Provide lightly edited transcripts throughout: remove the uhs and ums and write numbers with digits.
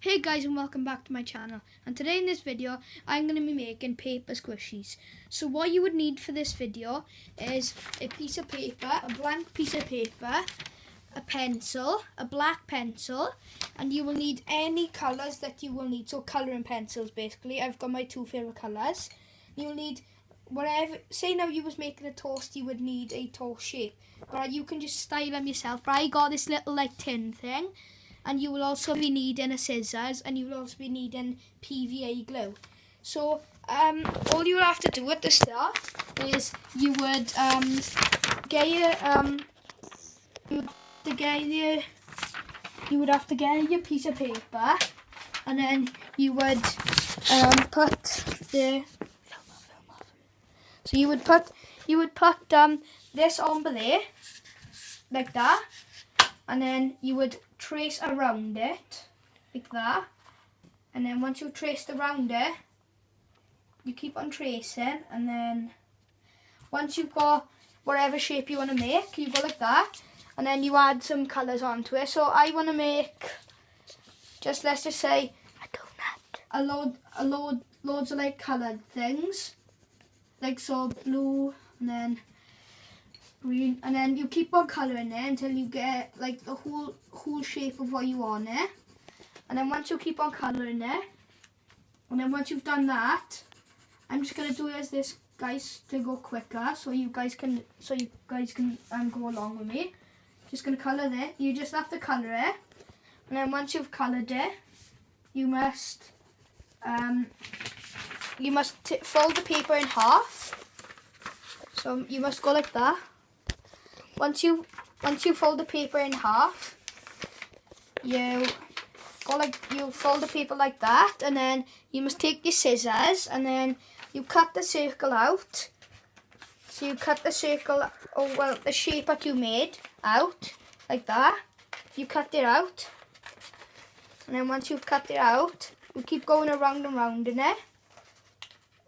Hey guys, and welcome back to my channel, and today in this video I'm going to be making paper squishies. So what you would need for this video is a piece of paper, a blank piece of paper, a pencil, a black pencil, and you will need any colours that you will need, so colouring pencils basically. I've got my two favourite colours. You'll need whatever, say now you was making a toast, you would need a toast shape, but you can just style them yourself. But I got this little like tin thing. And you will also be needing a scissors, and you will also be needing PVA glue. So all you will have to do at the start is you would get your you would have to get your piece of paper, and then you would put the you would put this on there like that, and then you would trace around it like that, and then once you've traced around it, you keep on tracing, and then once you've got whatever shape you want to make, you go like that, and then you add some colours onto it. So I want to make let's just say loads of like coloured things, like so blue, and then green, and then you keep on colouring it until you get like the whole shape of what you want it. And then once you keep on colouring it, and then once you've done that, I'm just gonna do it as this, guys, to go quicker, so you guys can go along with me. Just gonna colour it. You just have to colour it, and then once you've coloured it, you must fold the paper in half. So you must go like that. Once you fold the paper in half, you fold the paper like that, and then you must take your scissors, and then you cut the circle out. So you cut the circle, the shape that you made out, like that. You cut it out, and then once you've cut it out, you keep going around and round in it.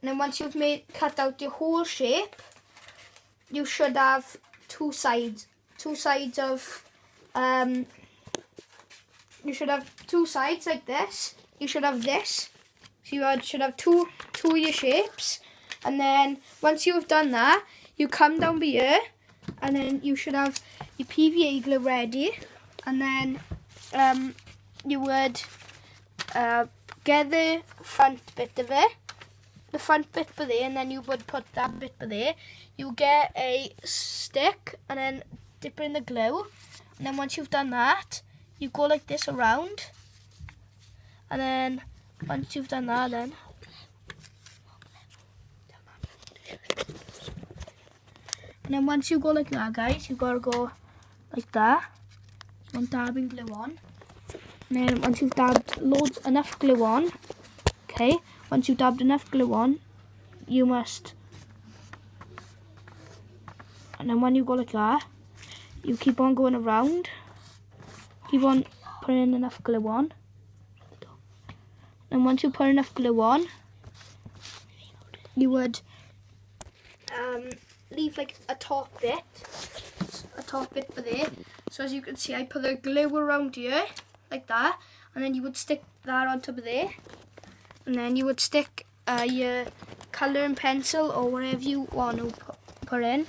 And then once you've cut out your whole shape, you should have two sides of you should have two sides like this. You should have this, so you should have two of your shapes. And then once you've done that, you come down here, and then you should have your PVA glue ready, and then you would get the front bit of it, the front bit for there, and then you would put that bit for there. You get a stick, and then dip it in the glue, and then once you've done that, you go like this around, and then once you've done that, and then once you go like that, guys, you gotta go like that. You want dabbing glue on, and then once you've dabbed enough glue on, okay, once you've dabbed enough glue on, you must, and then when you go like that, you keep on going around, keep on putting enough glue on, and once you put enough glue on, you would leave like a top bit for there. So as you can see, I put the glue around here like that, and then you would stick that on top of there, and then you would stick your colouring pencil or whatever you want to put in.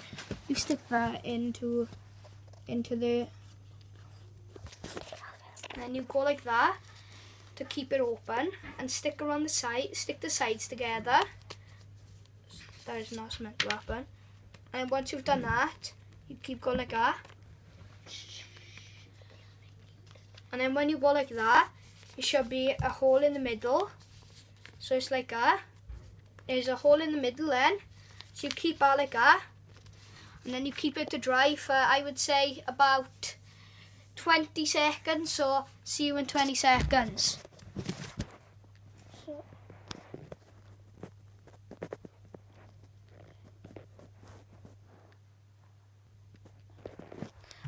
You stick that into the, and then you go like that to keep it open, and stick around the side, stick the sides together. That is not meant to happen. And once you've done that, you keep going like that. And then when you go like that, there should be a hole in the middle. So it's like that. There's a hole in the middle then. So you keep that like that. And then you keep it to dry for, I would say, about 20 seconds. So see you in 20 seconds.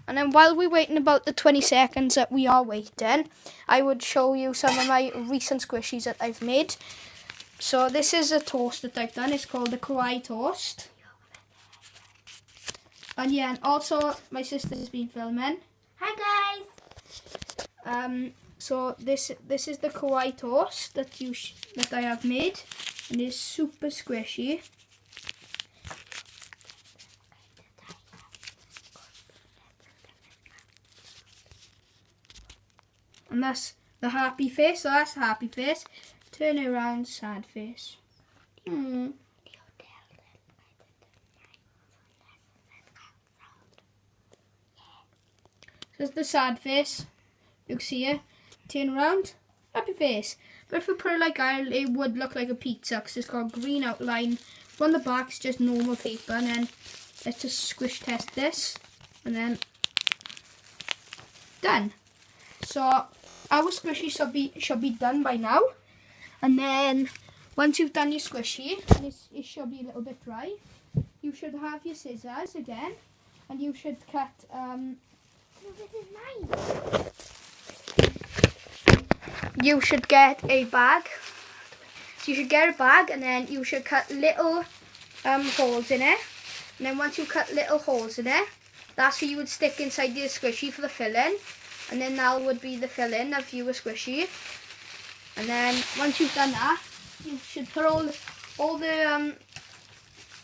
And then while we're waiting about the 20 seconds that we are waiting, I would show you some of my recent squishies that I've made. So this is a toast that I've done. It's called the Kawaii Toast. And yeah, and also my sister's been filming. Hi guys! So this is the kawaii toast that that I have made, and it's super squishy. And that's the happy face. So that's the happy face. Turn it around, sad face. So it's the sad face. You can see it. Turn around, happy face. But if we put it like that, it would look like a pizza because it's got a green outline. On the back's just normal paper, and then let's just squish test this, and then done. So our squishy should be done by now. And then once you've done your squishy, and it should be a little bit dry, you should have your scissors again, and you should cut. This is mine. You should get a bag. So you should get a bag, and then you should cut little holes in it. And then once you cut little holes in it, that's what you would stick inside your squishy for the filling. And then that would be the filling of your squishy. And then once you've done that, you should put all the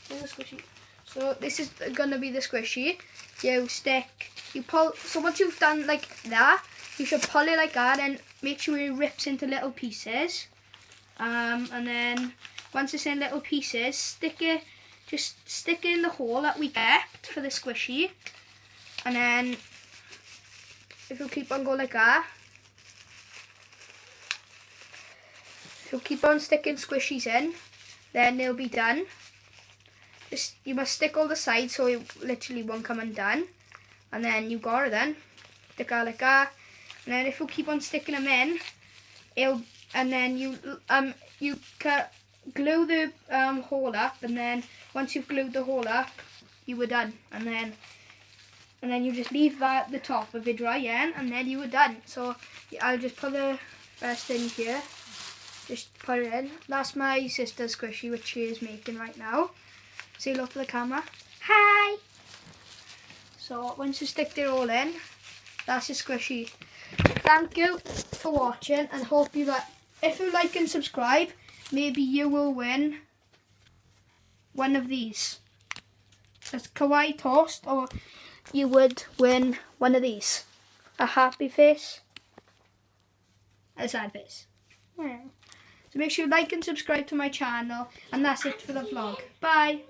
squishy. So this is gonna be the squishy. You pull. So once you've done like that, you should pull it like that and make sure it rips into little pieces. And then once it's in little pieces, just stick it in the hole that we kept for the squishy. And then if you keep on going like that, if you keep on sticking squishies in, then they'll be done. You must stick all the sides so it literally won't come undone. And then you got it then. Stick out like that. And then if you keep on sticking them in, and then you glue the hole up, and then once you've glued the hole up, you were done. And then you just leave the top of it dry again, and then you were done. So I'll just put the rest in here. Just put it in. That's my sister's squishy, which she is making right now. Say hello to the camera. Hi! So once you stick it all in, that's your squishy. Thank you for watching, and hope if you like and subscribe, maybe you will win one of these. That's kawaii toast, or you would win one of these. A happy face, a sad face. Yeah. So make sure you like and subscribe to my channel, and that's it for the vlog. Bye.